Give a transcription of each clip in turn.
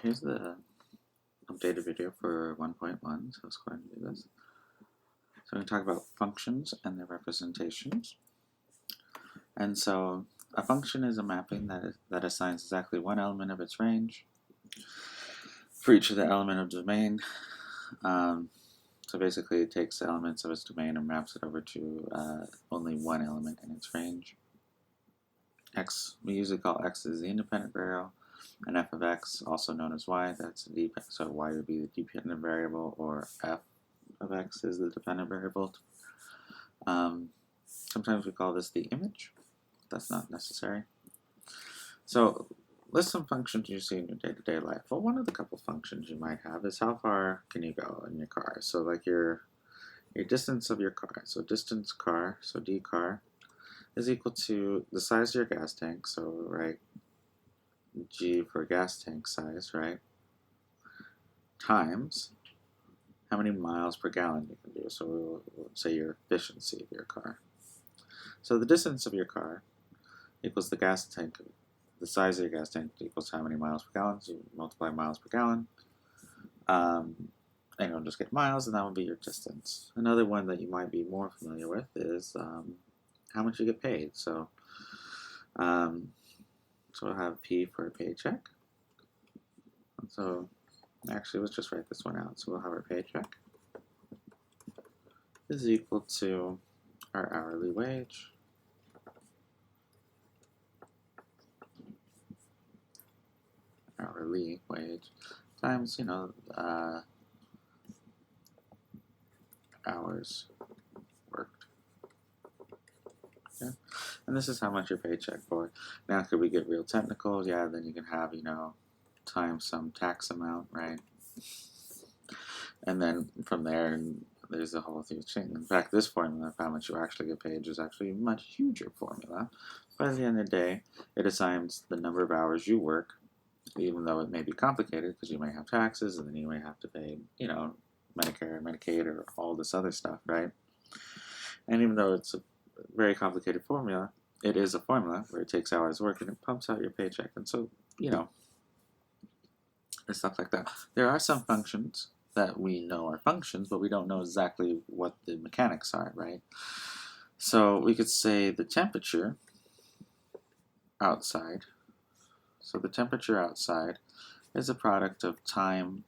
Here's the updated video for 1.1, so let's go ahead and do this. So we're going to talk about functions and their representations. And so a function is a mapping that assigns exactly one element of its range for each of the element of domain. So basically it takes the elements of its domain and maps it over to only one element in its range. X, we usually call x as the independent variable, and f of x, also known as y, that's the dependent, so y would be the dependent variable, or f of x is the dependent variable. Sometimes we call this the image. That's not necessary. So list some functions you see in your day-to-day life. Well, one of the couple functions you might have is how far can you go in your car. So like your distance of your car. So distance car, so d car, is equal to the size of your gas tank. So right, G for gas tank size, right, times how many miles per gallon you can do. So we'll say your efficiency of your car. So the distance of your car equals the gas tank, the size of your gas tank equals how many miles per gallon. So you multiply miles per gallon, and you'll just get miles, and that will be your distance. Another one that you might be more familiar with is how much you get paid. So we'll have P for a paycheck. So actually, let's just write this one out. So we'll have our paycheck is equal to our hourly wage times, hours worked. Okay? And this is how much your paycheck for. Now, could we get real technical? Yeah, then you can have, times some tax amount, right? And then from there, there's a whole thing. In fact, this formula of how much you actually get paid is actually a much huger formula. But at the end of the day, it assigns the number of hours you work, even though it may be complicated because you may have taxes and then you may have to pay, Medicare, Medicaid, or all this other stuff, right? And even though it's a very complicated formula, it is a formula where it takes hours work and it pumps out your paycheck. And so, and stuff like that. There are some functions that we know are functions, but we don't know exactly what the mechanics are, right? So we could say the temperature outside. So the temperature outside is a product of time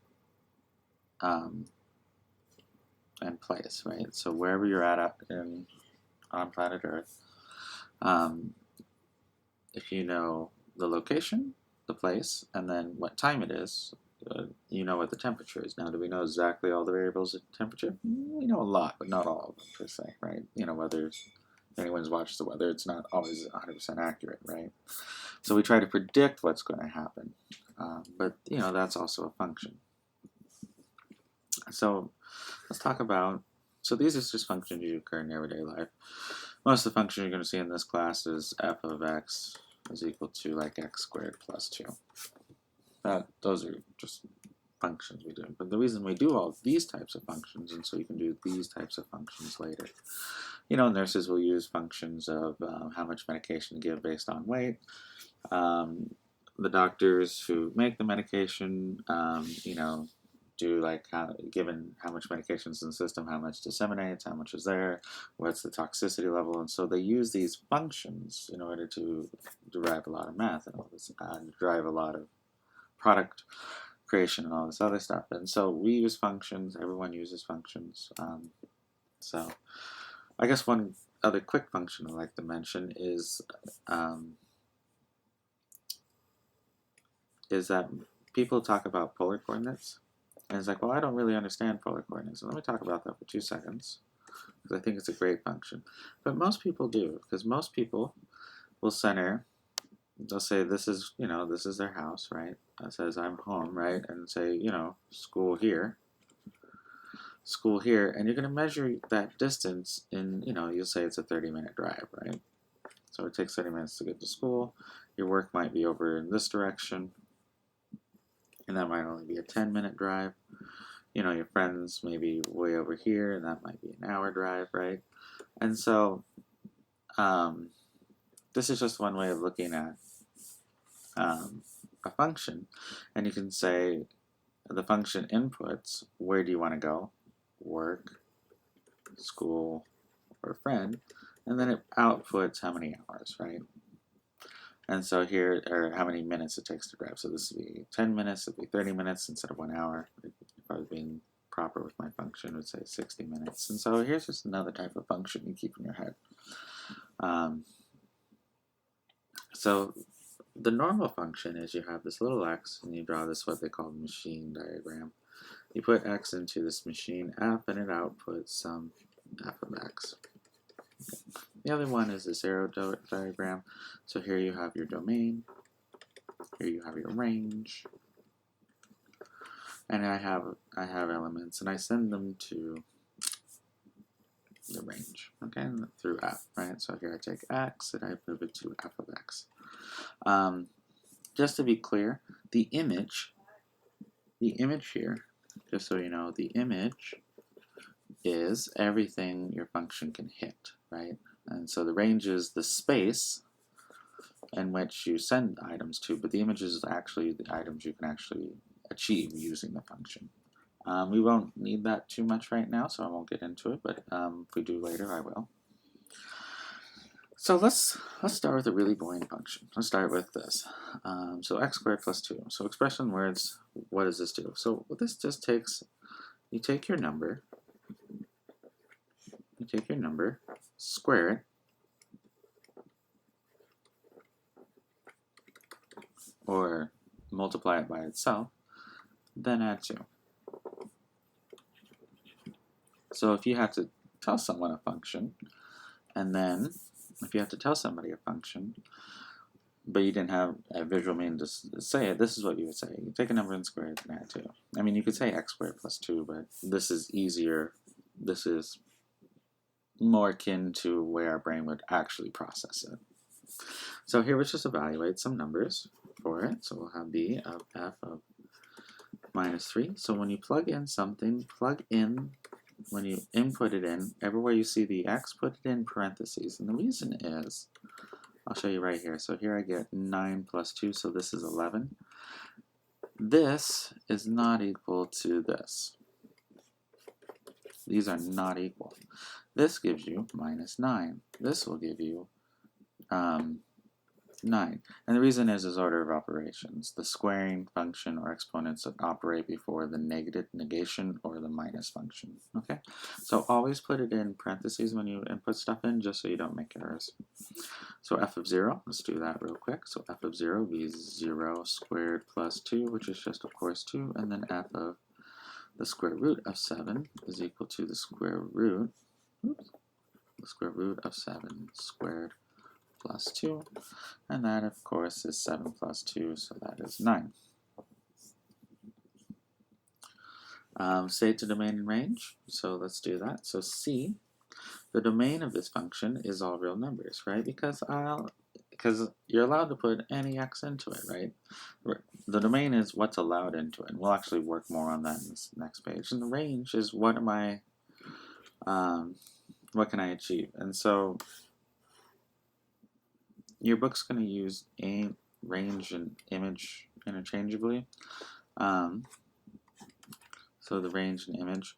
and place, right? So wherever you're at on planet Earth, if you know the location, the place, and then what time it is, you know what the temperature is. Now, do we know exactly all the variables of temperature? We know a lot, but not all of them per se, right? Whether if anyone's watched the weather, it's not always 100% accurate, right? So we try to predict what's going to happen, but that's also a function. So let's talk about. So these are just functions you occur in everyday life. Most of the functions you're going to see in this class is f of x is equal to like x squared plus 2. Those are just functions we do. But the reason we do all these types of functions, and so you can do these types of functions later. Nurses will use functions of how much medication to give based on weight. The doctors who make the medication, do like given how much medication is in the system, how much disseminates, how much is there, what's the toxicity level, and so they use these functions in order to derive a lot of math and all this, derive a lot of product creation and all this other stuff. And so we use functions. Everyone uses functions. So I guess one other quick function I'd like to mention is that people talk about polar coordinates. And it's like, well, I don't really understand polar coordinates. So let me talk about that for 2 seconds, because I think it's a great function. But most people do, because most people will center, they'll say this is their house, right? That says I'm home, right? And say, school here, and you're going to measure that distance in, you'll say it's a 30-minute drive, right? So it takes 30 minutes to get to school. Your work might be over in this direction, and that might only be a 10-minute drive. Your friends may be way over here, and that might be an hour drive, right? And so this is just one way of looking at a function, and you can say the function inputs, where do you want to go? Work, school, or friend, and then it outputs how many hours, right? And so here are how many minutes it takes to grab. So this would be 10 minutes, it would be 30 minutes instead of 1 hour. If I was being proper with my function, it would say 60 minutes. And so here's just another type of function you keep in your head. So the normal function is you have this little x and you draw this what they call machine diagram. You put x into this machine f and it outputs some f of x. The other one is this arrow diagram. So here you have your domain, here you have your range, and I have elements and I send them to the range, okay, through f, right? So here I take x and I move it to f of x. Just to be clear, the image here, just so you know, the image is everything your function can hit, right? And so the range is the space in which you send items to, but the image is actually the items you can actually achieve using the function. We won't need that too much right now, so I won't get into it, but if we do later, I will. So let's start with a really boring function. Let's start with this. So x squared plus 2. So expression words, what does this do? So this just takes, you take your number, square it, or multiply it by itself, then add 2. So if you have to tell someone a function, and then if you have to tell somebody a function, but you didn't have a visual means to say it, this is what you would say. You take a number and square it and add 2. I mean, you could say x squared plus 2, but this is easier. This is more akin to where our brain would actually process it. So here let's just evaluate some numbers for it. So we'll have b of f of minus 3. So when you plug in something, when you input it in, everywhere you see the x, put it in parentheses. And the reason is, I'll show you right here. So here I get 9 plus 2, so this is 11. This is not equal to this. These are not equal. This gives you minus 9. This will give you 9. And the reason is order of operations. The squaring function or exponents that operate before the negative negation or the minus function. Okay? So always put it in parentheses when you input stuff in, just so you don't make errors. So f of 0, let's do that real quick. So f of 0 will be 0 squared plus 2, which is just, of course, 2. And then f of the square root of 7 is equal to the square root of 7 squared plus 2, and that of course is 7 plus 2, so that is 9. Say to domain and range, so let's do that. So C, the domain of this function is all real numbers, right? Because you're allowed to put any x into it, right? The domain is what's allowed into it, and we'll actually work more on that in this next page. And the range is what can I achieve? And so your book's going to use range and image interchangeably. So the range and image,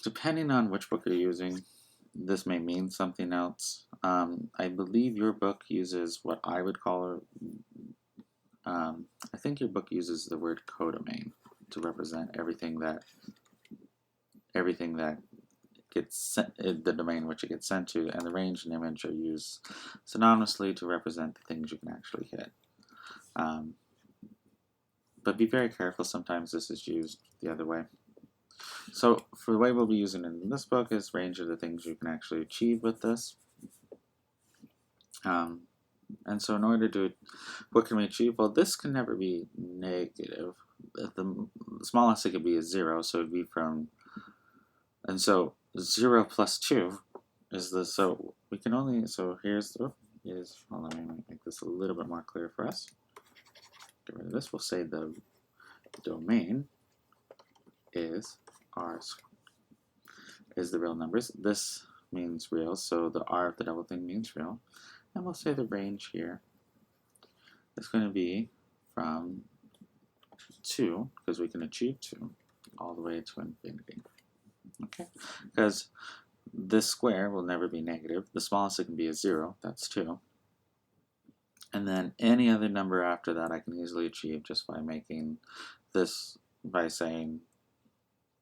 depending on which book you're using, this may mean something else. I believe your book uses what I would call, I think your book uses the word codomain to represent everything that gets sent, the domain which it gets sent to, and the range and image are used synonymously to represent the things you can actually hit. But be very careful, sometimes this is used the other way. So for the way we'll be using it in this book is range of the things you can actually achieve with this. And so in order to, what can we achieve? Well, this can never be negative. The smallest it could be is 0, so it'd be from, and so 0 plus 2 is the, so we can only, so here's, hold on, let me make this a little bit more clear for us. Get rid of this, we'll say the domain is R is the real numbers. This means real, so the R of the double thing means real. And we'll say the range here is going to be from 2, because we can achieve 2, all the way to infinity. Okay, because this square will never be negative. The smallest it can be is 0, that's 2. And then any other number after that I can easily achieve just by making this, by saying,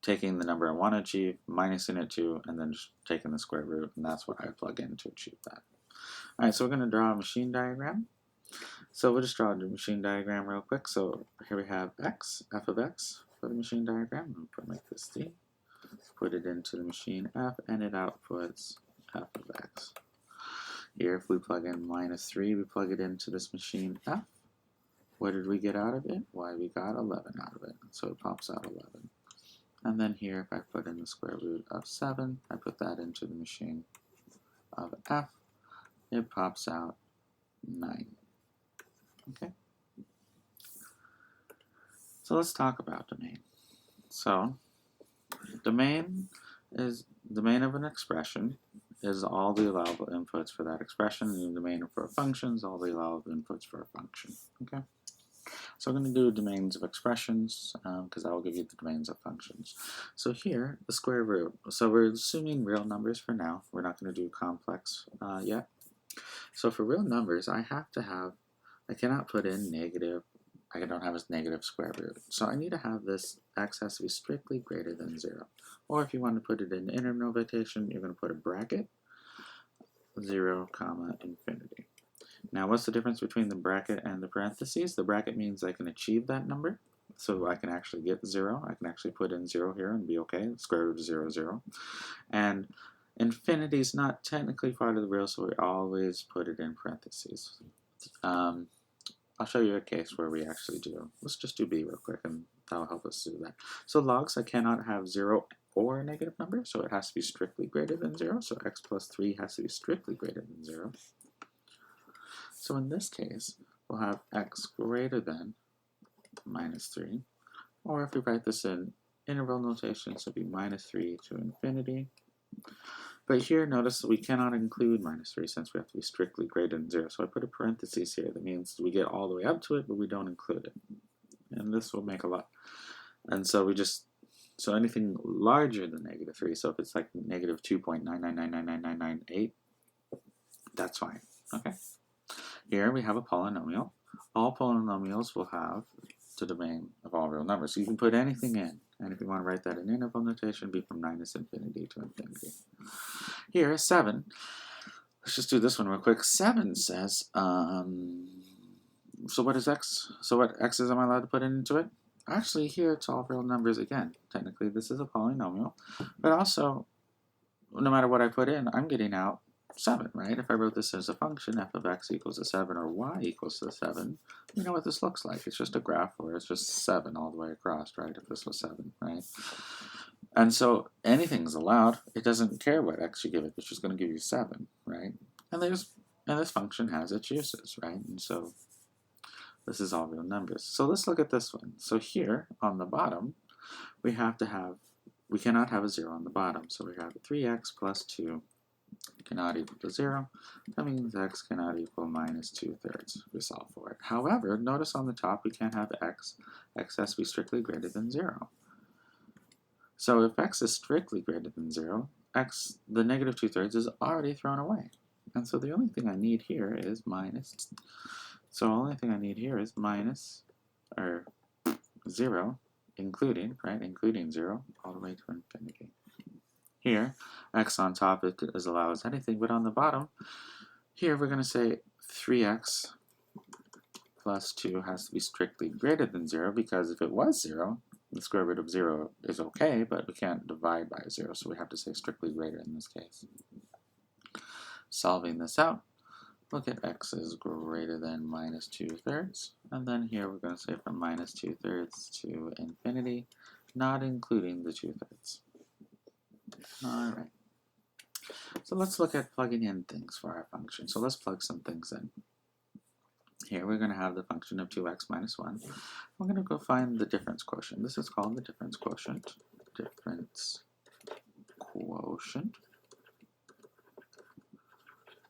taking the number I want to achieve, minusing it 2, and then just taking the square root, and that's what I plug in to achieve that. Alright, so we're going to draw a machine diagram. So we'll just draw a machine diagram real quick. So here we have x, f of x for the machine diagram. I'll make this d. Put it into the machine f, and it outputs f of x. Here, if we plug in -3, we plug it into this machine f. What did we get out of it? Why, we got 11 out of it. So it pops out 11. And then here, if I put in the square root of 7, I put that into the machine of f, it pops out 9. Okay? So let's talk about domain. So domain of an expression is all the allowable inputs for that expression, and the domain for a function is all the allowable inputs for a function. Okay? So we're going to do domains of expressions because that will give you the domains of functions. So here, the square root. So we're assuming real numbers for now. We're not going to do complex yet. So for real numbers, I cannot put in negative. I don't have a negative square root. So I need to have this x has to be strictly greater than 0. Or if you want to put it in interval notation, you're going to put a bracket, 0, comma, infinity. Now, what's the difference between the bracket and the parentheses? The bracket means I can achieve that number, so I can actually get 0. I can actually put in 0 here and be okay. Square root of 0, 0. And infinity is not technically part of the real, so we always put it in parentheses. I'll show you a case where we actually do. Let's just do b real quick, and that'll help us do that. So logs, I cannot have 0 or a negative number, so it has to be strictly greater than 0. So x plus 3 has to be strictly greater than 0. So in this case, we'll have x greater than -3. Or if we write this in interval notation, so it'll be -3 to infinity. But here, notice that we cannot include -3 since we have to be strictly greater than 0. So I put a parenthesis here. That means we get all the way up to it, but we don't include it. And this will make a lot. And so we just, so anything larger than -3, so if it's like negative 2.9999998, that's fine. Okay. Here we have a polynomial. All polynomials will have the domain of all real numbers. So you can put anything in. And if you want to write that in interval notation, it'd be from -infinity to infinity. Here, 7. Let's just do this one real quick. 7 says, so what is x? So what x's am I allowed to put into it? Actually, here it's all real numbers again. Technically, this is a polynomial. But also, no matter what I put in, I'm getting out 7, right? If I wrote this as a function, f of x equals to 7 or y equals to 7, you know what this looks like. It's just a graph where it's just 7 all the way across, right? If this was 7, right? And so anything's allowed. It doesn't care what x you give it. It's just going to give you 7, right? And this function has its uses, right? And so this is all real numbers. So let's look at this one. So here on the bottom, we cannot have a 0 on the bottom. So we have 3x plus 2 cannot equal to 0. That means x cannot equal -2/3 if we solve for it. However, notice on the top we can't have x. X has to be strictly greater than 0. So if x is strictly greater than 0, the -2/3 is already thrown away. And so the only thing I need here is minus. So the only thing I need here is minus, or 0, including, right? Including 0 all the way to infinity. Here, x on top is allowed as anything, but on the bottom, here we're going to say 3x plus 2 has to be strictly greater than 0, because if it was 0, the square root of 0 is okay, but we can't divide by 0, so we have to say strictly greater in this case. Solving this out, look at x is greater than -2/3, and then here we're going to say from -2/3 to infinity, not including the 2/3. Alright, so let's look at plugging in things for our function. So let's plug some things in. Here we're going to have the function of 2x minus 1. We're going to go find the difference quotient. This is called the difference quotient. Difference quotient.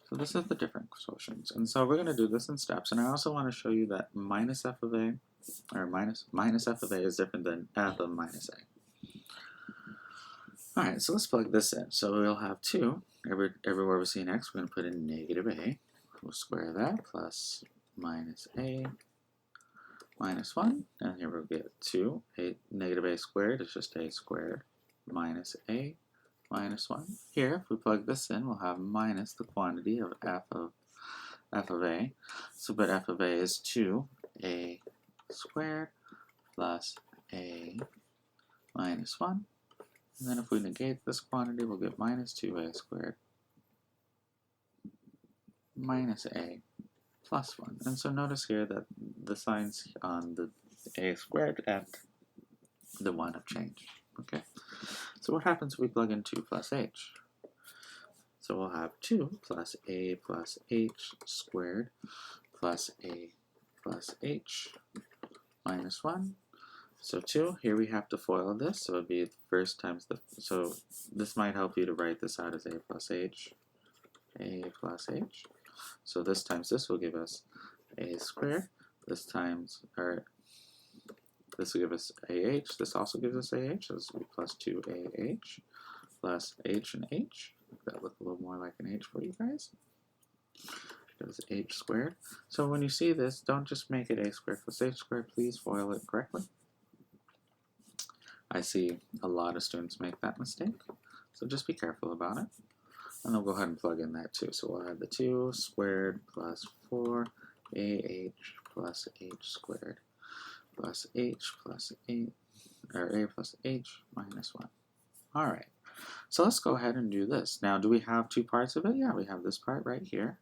So So this is the different quotients. And so we're going to do this in steps. And I also want to show you that minus f of a, or minus f of a is different than f of minus a. Alright, so let's plug this in. So we'll have 2. Everywhere we see an x, we're going to put in negative a. We'll square that, plus minus a minus 1. And here we'll get 2. Negative a squared is just a squared minus a minus 1. Here, if we plug this in, we'll have minus the quantity of f of a. So, but f of a is 2a squared plus a minus 1. And then if we negate this quantity, we'll get minus 2a squared minus a plus 1. And so notice here that the signs on the a squared and the 1 have changed. Okay. So what happens if we plug in 2 plus h? So we'll have 2 plus a plus h squared plus a plus h minus 1. So 2, here we have to FOIL this, so it would be first times the, so this might help you to write this out as a plus h. So this times this will give us a squared, this times, or this will give us ah, this also gives us ah, so this will be plus 2ah plus h and h. That look a little more like an h for you guys. Gives h squared. So when you see this, don't just make it a squared plus h squared, please FOIL it correctly. I see a lot of students make that mistake, so just be careful about it. And I'll go ahead and plug in that 2. So we'll have the 2 squared plus 4ah plus h squared plus h plus 8, or a plus h minus 1. All right, so let's go ahead and do this. Now, do we have 2 parts of it? Yeah, we have this part right here,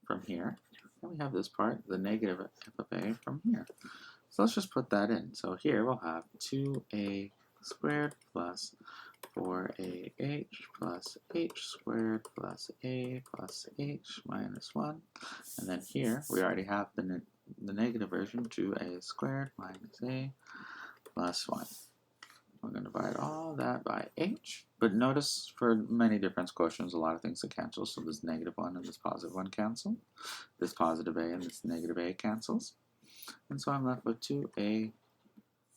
from here, and we have this part, the negative f of a, from here. So let's just put that in. So here we'll have 2a squared plus 4ah plus h squared plus a plus h minus 1. And then here we already have the negative version, 2a squared minus a plus 1. We're going to divide all that by h. But notice for many difference quotients, a lot of things that cancel. So this negative 1 and this positive 1 cancel. This positive a and this negative a cancels. And so I'm left with 2a,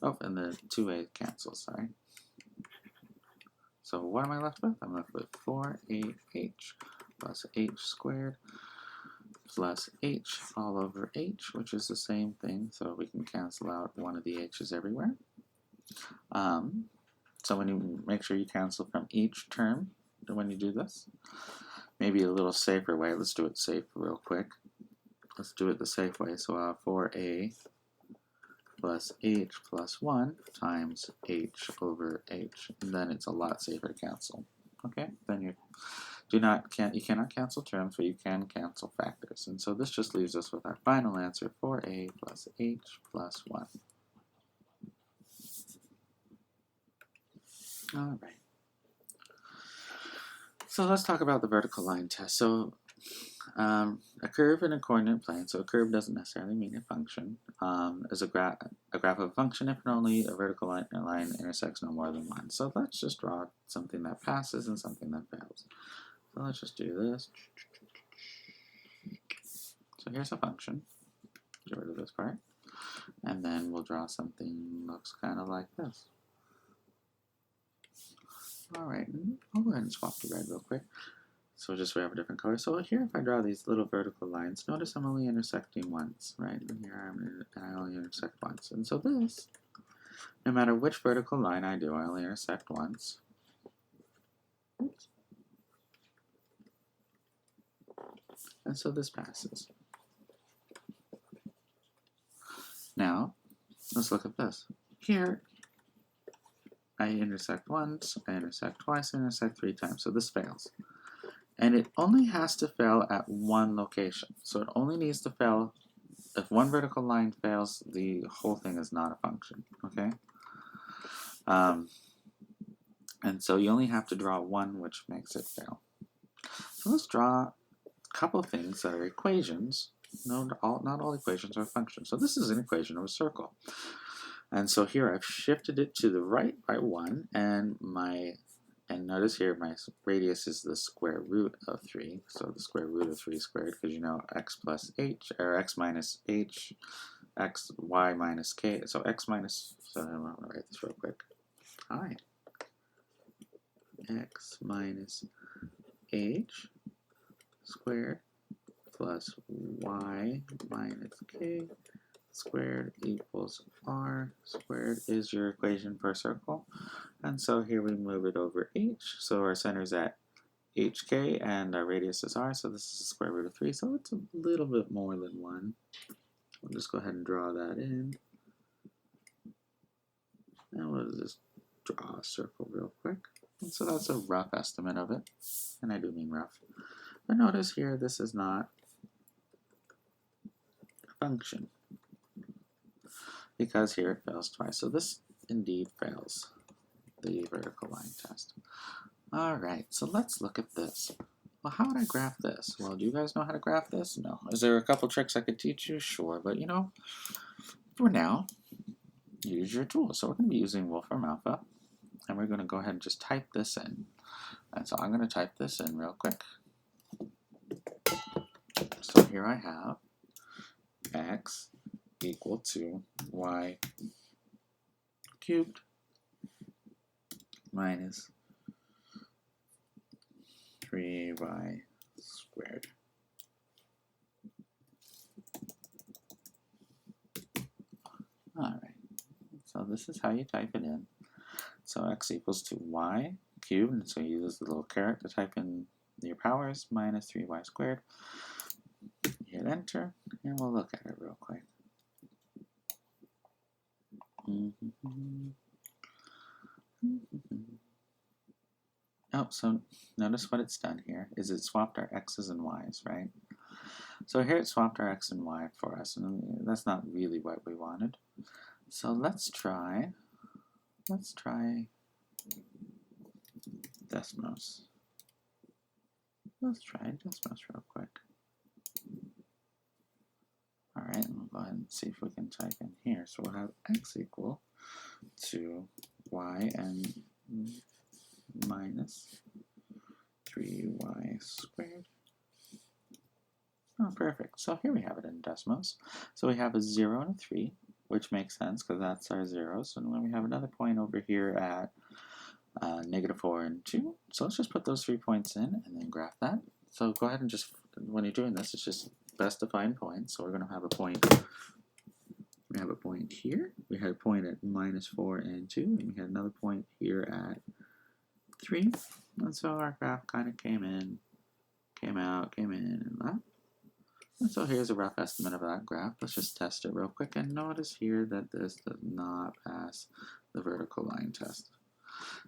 oh, and the 2a cancels, sorry. So what am I left with? I'm left with 4ah plus h squared plus h all over h, which is the same thing, so we can cancel out one of the h's everywhere. So when you make sure you cancel from each term when you do this, maybe a little safer way, let's do it safe real quick. Let's do it the safe way. So 4a plus h plus 1 times h over h, and then it's a lot safer to cancel. Okay, then you cannot cancel terms, but you can cancel factors. And so this just leaves us with our final answer, 4a plus h plus 1. All right. So let's talk about the vertical line test. So a curve in a coordinate plane, so a curve doesn't necessarily mean a function, is a graph of a function if and only a vertical line intersects no more than one. So let's just draw something that passes and something that fails. So let's just do this. So here's a function. Get rid of this part. And then we'll draw something that looks kind of like this. Alright, I'll go ahead and swap the red real quick. So just so we have a different color. So here, if I draw these little vertical lines, notice I'm only intersecting once, right? And here I only intersect once. And so this, no matter which vertical line I do, I only intersect once. Oops. And so this passes. Now, let's look at this. Here, I intersect once, I intersect twice, I intersect 3 times. So this fails. And it only has to fail at one location. So it only needs to fail, if one vertical line fails, the whole thing is not a function, okay? And so you only have to draw one which makes it fail. So let's draw a couple things that are equations. Not all equations are functions. So this is an equation of a circle. And so here I've shifted it to the right by 1, and And notice here my radius is the square root of 3. So the square root of 3 squared, because you know x plus h, or x minus h, x, y minus k. So x minus, so I'm going to write this real quick. Hi. X minus h squared plus y minus k squared equals r squared is your equation for a circle. And so here we move it over h. So our center is at hk and our radius is r. So this is the square root of 3. So it's a little bit more than 1. We'll just go ahead and draw that in. And we'll just draw a circle real quick. And so that's a rough estimate of it. And I do mean rough. But notice here this is not a function, because here it fails twice. So this indeed fails the vertical line test. Alright, so let's look at this. Well, how would I graph this? Well, do you guys know how to graph this? No. Is there a couple tricks I could teach you? Sure, but you know, for now, use your tool. So we're going to be using Wolfram Alpha, and we're going to go ahead and just type this in. And so I'm going to type this in real quick. So here I have x equal to y cubed minus 3y squared. Alright, so this is how you type it in. So x equals to y cubed, and so you use the little caret to type in your powers, minus 3y squared. Hit enter, and we'll look at it real quick. Oh, so notice what it's done here is it swapped our x's and y's, right? So here it swapped our x and y for us, and that's not really what we wanted. So let's try Desmos. Let's try Desmos real quick. Alright, and we'll go ahead and see if we can type in here. So we'll have x equal to y and minus 3y squared. Oh, perfect. So here we have it in Desmos. So we have a 0 and a 3, which makes sense because that's our zeros. And then we have another point over here at -4 and 2. So let's just put those 3 points in and then graph that. So go ahead and just, when you're doing this, it's just best to find points. So we're going to have a point. We have a point here. We had a point at -4 and 2. And we had another point here at 3. And so our graph kind of came in, came out, came in, and left. And so here's a rough estimate of that graph. Let's just test it real quick. And notice here that this does not pass the vertical line test.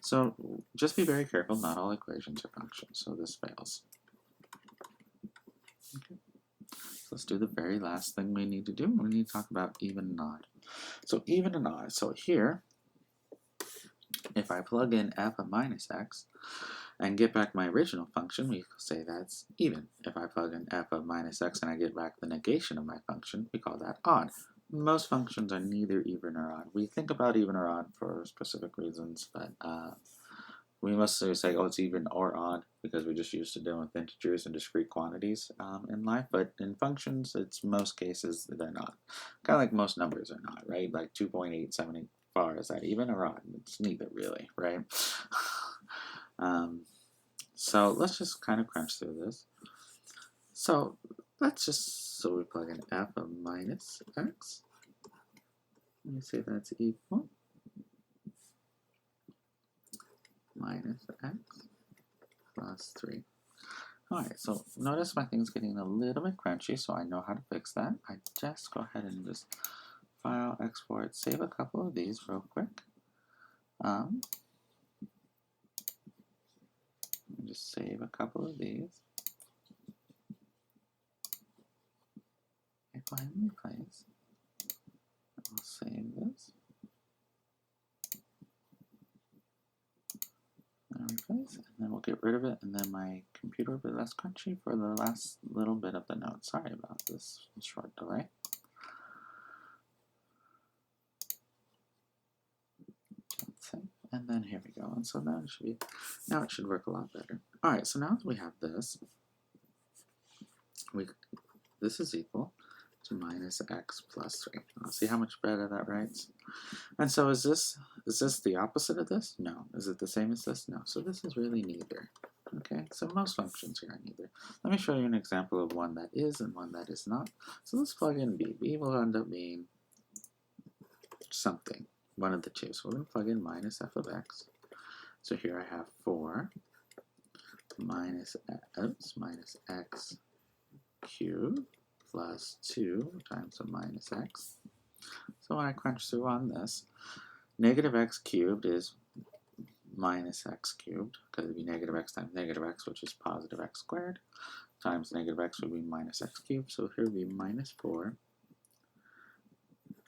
So just be very careful. Not all equations are functions. So this fails. Okay. So let's do the very last thing we need to do. We need to talk about even and odd. So even and odd. So here, if I plug in f of minus x and get back my original function, we say that's even. If I plug in f of minus x and I get back the negation of my function, we call that odd. Most functions are neither even or odd. We think about even or odd for specific reasons, but we mostly say, oh, it's even or odd because we're just used to dealing with integers and discrete quantities in life. But in functions, it's most cases they're not. Kind of like most numbers are not, right? Like 2.874, is that even or odd? It's neither really, right? So let's just kind of crunch through this. So so we plug in f of minus x. Let me say that's equal minus x plus 3. Alright, so notice my thing's getting a little bit crunchy, so I know how to fix that. I just go ahead and just file, export, save a couple of these real quick. Just save a couple of these. If I replace, I'll save this. And replace, and then we'll get rid of it, and then my computer will be less crunchy for the last little bit of the note. Sorry about this short delay. And then here we go. And so now it should work a lot better. All right, so now that we have this, this is equal to minus x plus 3. See how much better that writes? And so is this the opposite of this? No. Is it the same as this? No. So this is really neither. Okay, so most functions here are neither. Let me show you an example of one that is and one that is not. So let's plug in b. B will end up being something, one of the two. So we're going to plug in minus f of x. So here I have 4 minus x cubed plus 2 times a minus x. So when I crunch through on this, negative x cubed is minus x cubed, because it would be negative x times negative x, which is positive x squared, times negative x would be minus x cubed. So here would be minus 4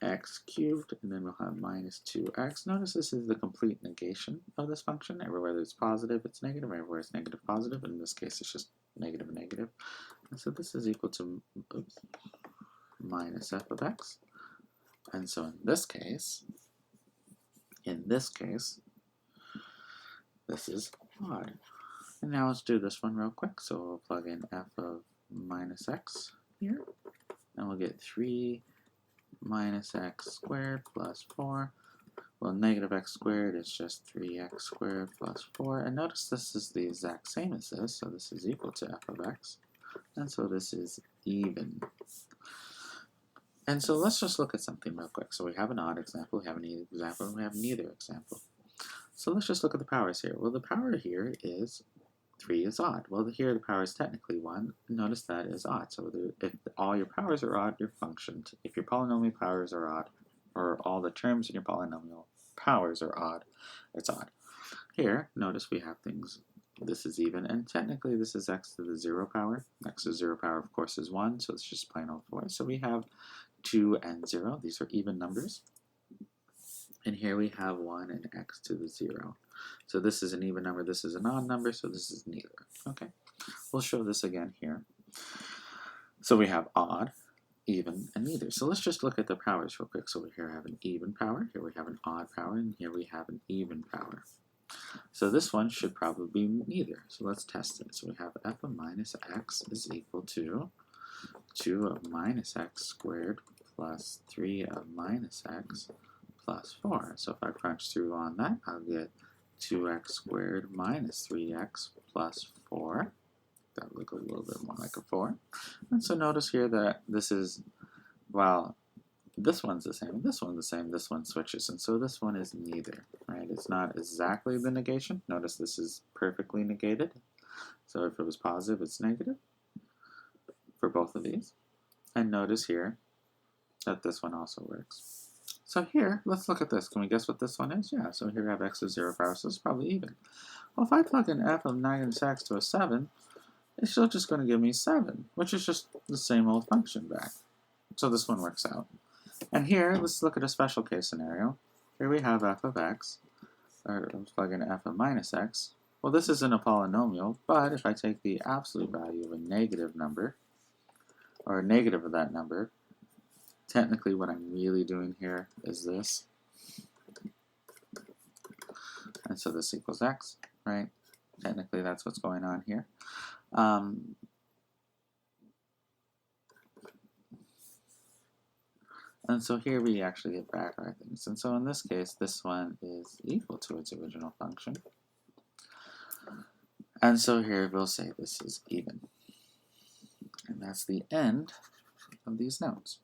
x cubed, and then we'll have minus 2x. Notice this is the complete negation of this function. Everywhere it's positive, it's negative. Everywhere it's negative, positive. In this case, it's just negative and negative. And so this is equal to minus f of x. And so in this case, this is odd. And now let's do this one real quick. So we'll plug in f of minus x here, and we'll get 3 minus x squared plus 4. Well, negative x squared is just 3x squared plus 4. And notice this is the exact same as this, so this is equal to f of x. And so this is even. And so let's just look at something real quick. So we have an odd example, we have an even example, and we have neither example. So let's just look at the powers here. Well, the power here is 3 is odd. Well, here the power is technically 1. Notice that is odd. So if all your powers are odd, your functions. If your polynomial powers are odd, or all the terms in your polynomial powers are odd, it's odd. Here, notice we have things. This is even, and technically this is x to the 0 power. X to the 0 power, of course, is 1, so it's just plain old 4. So we have 2 and 0. These are even numbers. And here we have 1 and x to the 0. So this is an even number, this is an odd number, so this is neither. Okay, we'll show this again here. So we have odd, even, and neither. So let's just look at the powers real quick. So we here have an even power, here we have an odd power, and here we have an even power. So this one should probably be neither. So let's test it. So we have f of minus x is equal to 2 of minus x squared plus 3 of minus x plus 4. So if I crunch through on that, I'll get 2x squared minus 3x plus 4. That would look a little bit more like a 4. And so notice here that this is, well, this one's the same, this one's the same, this one switches. And so this one is neither, right? It's not exactly the negation. Notice this is perfectly negated. So if it was positive, it's negative for both of these. And notice here that this one also works. So here, let's look at this. Can we guess what this one is? Yeah, so here I have x is 0 power, so it's probably even. Well, if I plug in f of negative x to a 7, it's still just going to give me 7, which is just the same old function back. So this one works out. And here, let's look at a special case scenario. Here we have f of x, or let's plug in f of minus x. Well, this isn't a polynomial, but if I take the absolute value of a negative number, or a negative of that number, technically what I'm really doing here is this. And so this equals x, right? Technically that's what's going on here. And so here we actually get back our things. And so in this case, this one is equal to its original function. And so here we'll say this is even. And that's the end of these notes.